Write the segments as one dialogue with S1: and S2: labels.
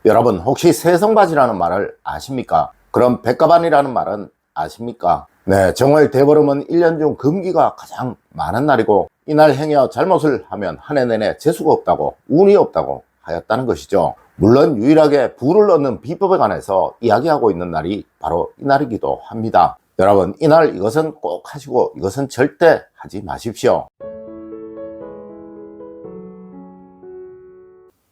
S1: 여러분 혹시 세성바지라는 말을 아십니까? 그럼 백가반이라는 말은 아십니까? 네, 정월 대보름은 1년 중 금기가 가장 많은 날이고 이날 행여 잘못을 하면 한 해 내내 재수가 없다고 운이 없다고 하였다는 것이죠. 물론 유일하게 부를 얻는 비법에 관해서 이야기하고 있는 날이 바로 이날이기도 합니다. 여러분 이날 이것은 꼭 하시고 이것은 절대 하지 마십시오.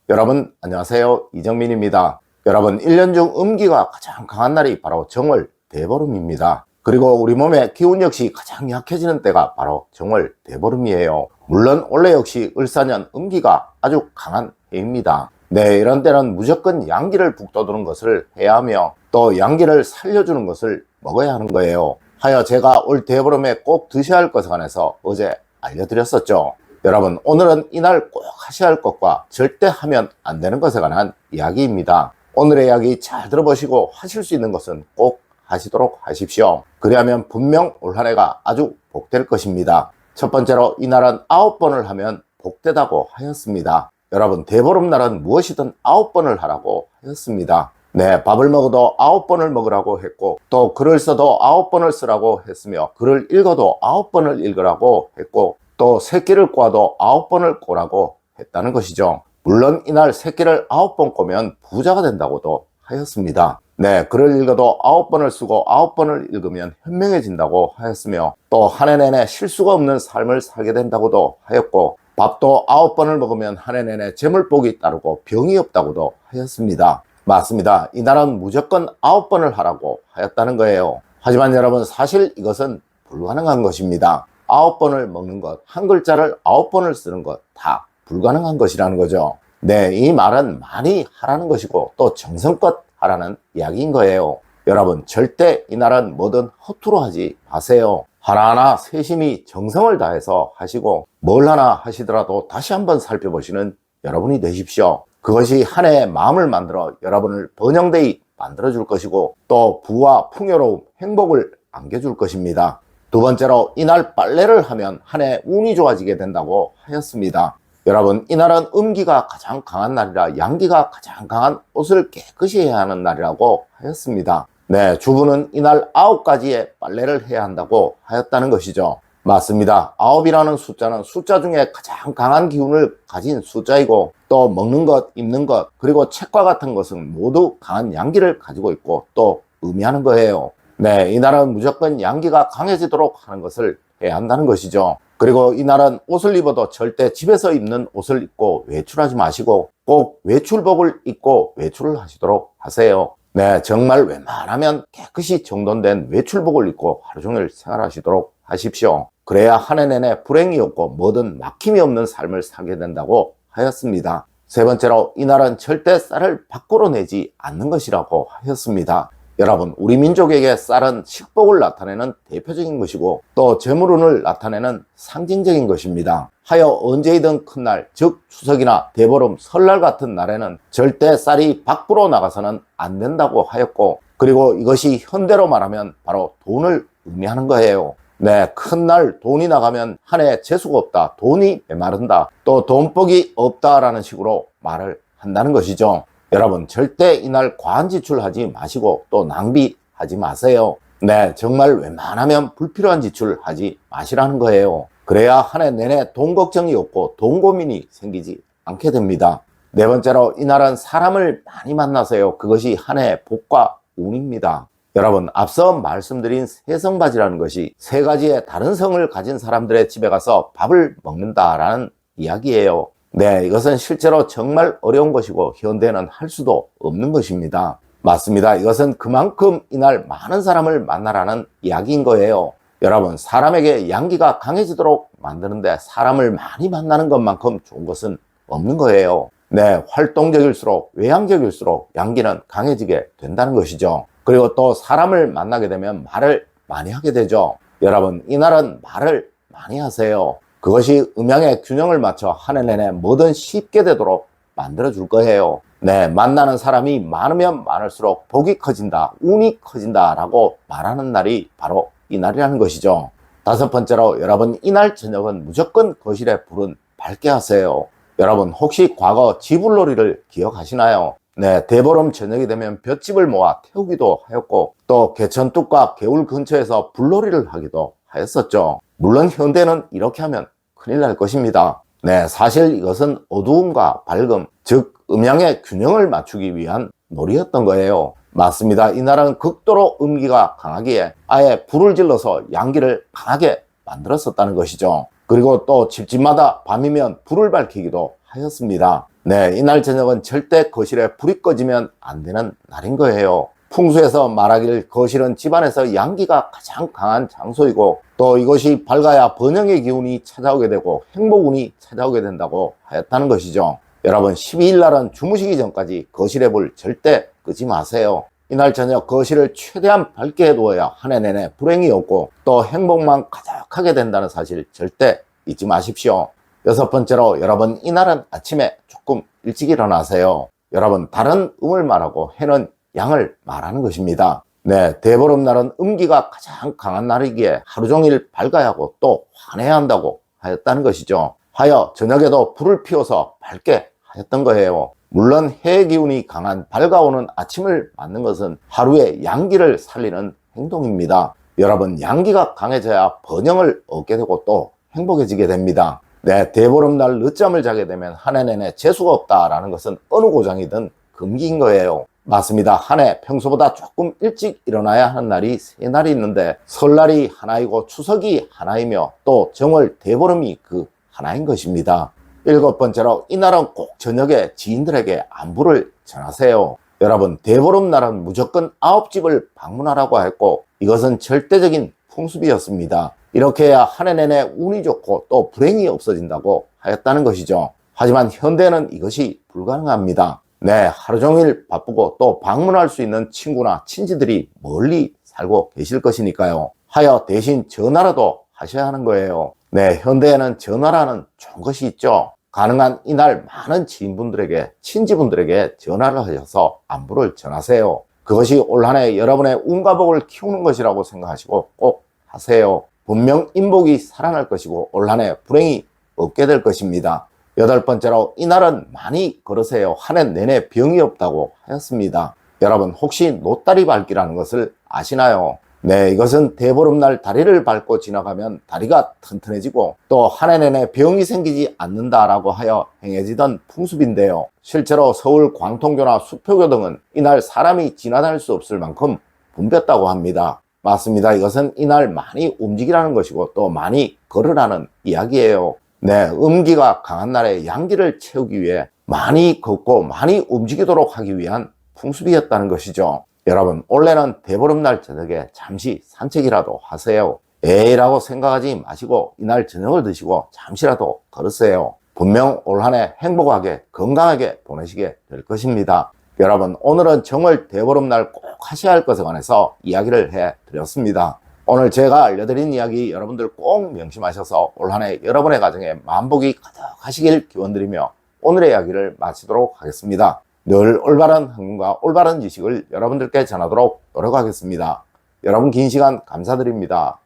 S1: 여러분 안녕하세요, 이정민입니다. 여러분 1년 중 음기가 가장 강한 날이 바로 정월 대보름입니다. 그리고 우리 몸의 기운 역시 가장 약해지는 때가 바로 정월 대보름이에요. 물론 원래 역시 을사년 음기가 아주 강한 해입니다. 네, 이런 때는 무조건 양기를 북돋우는 것을 해야 하며 또 양기를 살려주는 것을 먹어야 하는 거예요. 하여 제가 올 대보름에 꼭 드셔야 할 것에 관해서 어제 알려드렸었죠. 여러분 오늘은 이날 꼭 하셔야 할 것과 절대 하면 안 되는 것에 관한 이야기입니다. 오늘의 이야기 잘 들어보시고 하실 수 있는 것은 꼭 하시도록 하십시오. 그리하면 분명 올 한 해가 아주 복될 것입니다. 첫 번째로 이날은 9번을 하면 복되다고 하였습니다. 여러분 대보름날은 무엇이든 9번을 하라고 하였습니다. 네, 밥을 먹어도 9번을 먹으라고 했고 또 글을 써도 9번을 쓰라고 했으며 글을 읽어도 9번을 읽으라고 했고 또 새끼를 꼬아도 9번을 꼬라고 했다는 것이죠. 물론 이날 새끼를 9번 꼬면 부자가 된다고도 하였습니다. 네, 글을 읽어도 9번을 쓰고 9번을 읽으면 현명해진다고 하였으며 또 한 해 내내 실수가 없는 삶을 살게 된다고도 하였고 밥도 9번을 먹으면 한 해 내내 재물복이 따르고 병이 없다고도 하였습니다. 맞습니다. 이날은 무조건 9번을 하라고 하였다는 거예요. 하지만 여러분 사실 이것은 불가능한 것입니다. 9번을 먹는 것, 한 글자를 9번을 쓰는 것 다 불가능한 것이라는 거죠. 네, 이 말은 많이 하라는 것이고 또 정성껏 하라는 이야기인 거예요. 여러분 절대 이날은 뭐든 허투루 하지 마세요. 하나하나 세심히 정성을 다해서 하시고 뭘 하나 하시더라도 다시 한번 살펴보시는 여러분이 되십시오. 그것이 한 해의 마음을 만들어 여러분을 번영되이 만들어 줄 것이고 또 부와 풍요로움, 행복을 안겨줄 것입니다. 두 번째로 이날 빨래를 하면 한 해 운이 좋아지게 된다고 하였습니다. 여러분 이날은 음기가 가장 강한 날이라 양기가 가장 강한 옷을 깨끗이 해야 하는 날이라고 하였습니다. 네, 주부는 이날 9가지의 빨래를 해야 한다고 하였다는 것이죠. 맞습니다. 9이라는 숫자는 숫자 중에 가장 강한 기운을 가진 숫자이고 또 먹는 것, 입는 것, 그리고 책과 같은 것은 모두 강한 양기를 가지고 있고 또 의미하는 거예요. 네, 이날은 무조건 양기가 강해지도록 하는 것을 해야 한다는 것이죠. 그리고 이날은 옷을 입어도 절대 집에서 입는 옷을 입고 외출하지 마시고 꼭 외출복을 입고 외출을 하시도록 하세요. 네, 정말 웬만하면 깨끗이 정돈된 외출복을 입고 하루 종일 생활하시도록 하십시오. 그래야 한 해 내내 불행이 없고 뭐든 막힘이 없는 삶을 살게 된다고 하였습니다. 세 번째로 이날은 절대 쌀을 밖으로 내지 않는 것이라고 하였습니다. 여러분 우리 민족에게 쌀은 식복을 나타내는 대표적인 것이고 또 재물운을 나타내는 상징적인 것입니다. 하여 언제이든 큰 날, 즉 추석이나 대보름, 설날 같은 날에는 절대 쌀이 밖으로 나가서는 안 된다고 하였고 그리고 이것이 현대로 말하면 바로 돈을 의미하는 거예요. 네, 큰 날 돈이 나가면 한 해 재수가 없다, 돈이 메마른다, 또 돈복이 없다라는 식으로 말을 한다는 것이죠. 여러분 절대 이날 과한 지출하지 마시고 또 낭비하지 마세요. 네, 정말 웬만하면 불필요한 지출하지 마시라는 거예요. 그래야 한 해 내내 돈 걱정이 없고 돈 고민이 생기지 않게 됩니다. 네 번째로 이날은 사람을 많이 만나세요. 그것이 한 해의 복과 운입니다. 여러분 앞서 말씀드린 세성바지라는 것이 세 가지의 다른 성을 가진 사람들의 집에 가서 밥을 먹는다라는 이야기예요. 네, 이것은 실제로 정말 어려운 것이고 현대에는 할 수도 없는 것입니다. 맞습니다. 이것은 그만큼 이날 많은 사람을 만나라는 이야기인 거예요. 여러분 사람에게 양기가 강해지도록 만드는데 사람을 많이 만나는 것만큼 좋은 것은 없는 거예요. 네, 활동적일수록 외향적일수록 양기는 강해지게 된다는 것이죠. 그리고 또 사람을 만나게 되면 말을 많이 하게 되죠. 여러분 이날은 말을 많이 하세요. 그것이 음양의 균형을 맞춰 한 해 내내 뭐든 쉽게 되도록 만들어 줄 거예요. 네, 만나는 사람이 많으면 많을수록 복이 커진다, 운이 커진다 라고 말하는 날이 바로 이 날이라는 것이죠. 다섯 번째로 여러분 이날 저녁은 무조건 거실에 불은 밝게 하세요. 여러분 혹시 과거 지불놀이를 기억하시나요? 네, 대보름 저녁이 되면 볏짚을 모아 태우기도 하였고 또 개천뚝과 개울 근처에서 불놀이를 하기도 하였었죠. 물론 현대는 이렇게 하면 큰일 날 것입니다. 네, 사실 이것은 어두움과 밝음, 즉 음양의 균형을 맞추기 위한 놀이였던 거예요. 맞습니다. 이날은 극도로 음기가 강하기에 아예 불을 질러서 양기를 강하게 만들었었다는 것이죠. 그리고 또 집집마다 밤이면 불을 밝히기도 하였습니다. 네, 이날 저녁은 절대 거실에 불이 꺼지면 안 되는 날인 거예요. 풍수에서 말하기를 거실은 집안에서 양기가 가장 강한 장소이고 또 이것이 밝아야 번영의 기운이 찾아오게 되고 행복운이 찾아오게 된다고 하였다는 것이죠. 여러분 12일 날은 주무시기 전까지 거실의 불 절대 끄지 마세요. 이날 저녁 거실을 최대한 밝게 해두어야 한 해 내내 불행이 없고 또 행복만 가득하게 된다는 사실 절대 잊지 마십시오. 여섯 번째로 여러분 이날은 아침에 조금 일찍 일어나세요. 여러분 달은 음을 말하고 해는 양을 말하는 것입니다. 네, 대보름날은 음기가 가장 강한 날이기에 하루 종일 밝아야 하고 또 환해야 한다고 하였다는 것이죠. 하여 저녁에도 불을 피워서 밝게 하였던 거예요. 물론 해의 기운이 강한 밝아오는 아침을 맞는 것은 하루의 양기를 살리는 행동입니다. 여러분 양기가 강해져야 번영을 얻게 되고 또 행복해지게 됩니다. 네, 대보름날 늦잠을 자게 되면 한 해 내내 재수가 없다라는 것은 어느 고장이든 금기인 거예요. 맞습니다. 한 해 평소보다 조금 일찍 일어나야 하는 날이 세 날이 있는데 설날이 하나이고 추석이 하나이며 또 정월 대보름이 그 하나인 것입니다. 일곱 번째로 이날은 꼭 저녁에 지인들에게 안부를 전하세요. 여러분 대보름날은 무조건 9집을 방문하라고 했고 이것은 절대적인 풍습이었습니다. 이렇게 해야 한 해 내내 운이 좋고 또 불행이 없어진다고 하였다는 것이죠. 하지만 현대는 이것이 불가능합니다. 네, 하루 종일 바쁘고 또 방문할 수 있는 친구나 친지들이 멀리 살고 계실 것이니까요. 하여 대신 전화라도 하셔야 하는 거예요. 네, 현대에는 전화라는 좋은 것이 있죠. 가능한 이날 많은 지인분들에게 친지분들에게 전화를 하셔서 안부를 전하세요. 그것이 올 한 해 여러분의 운과 복을 키우는 것이라고 생각하시고 꼭 하세요. 분명 인복이 살아날 것이고 올 한 해 불행이 없게 될 것입니다. 여덟 번째로 이날은 많이 걸으세요. 한 해 내내 병이 없다고 하였습니다. 여러분 혹시 노다리 밟기라는 것을 아시나요? 네, 이것은 대보름날 다리를 밟고 지나가면 다리가 튼튼해지고 또 한 해 내내 병이 생기지 않는다라고 하여 행해지던 풍습인데요. 실제로 서울 광통교나 수표교 등은 이날 사람이 지나다닐 수 없을 만큼 붐볐다고 합니다. 맞습니다. 이것은 이날 많이 움직이라는 것이고 또 많이 걸으라는 이야기예요. 네, 음기가 강한 날에 양기를 채우기 위해 많이 걷고 많이 움직이도록 하기 위한 풍습이었다는 것이죠. 여러분 올해는 대보름날 저녁에 잠시 산책이라도 하세요. 에이라고 생각하지 마시고 이날 저녁을 드시고 잠시라도 걸으세요. 분명 올 한 해 행복하게 건강하게 보내시게 될 것입니다. 여러분 오늘은 정월 대보름날 꼭 하셔야 할 것에 관해서 이야기를 해드렸습니다. 오늘 제가 알려드린 이야기 여러분들 꼭 명심하셔서 올 한 해 여러분의 가정에 만복이 가득하시길 기원드리며 오늘의 이야기를 마치도록 하겠습니다. 늘 올바른 학문과 올바른 지식을 여러분들께 전하도록 노력하겠습니다. 여러분 긴 시간 감사드립니다.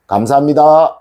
S1: 감사합니다.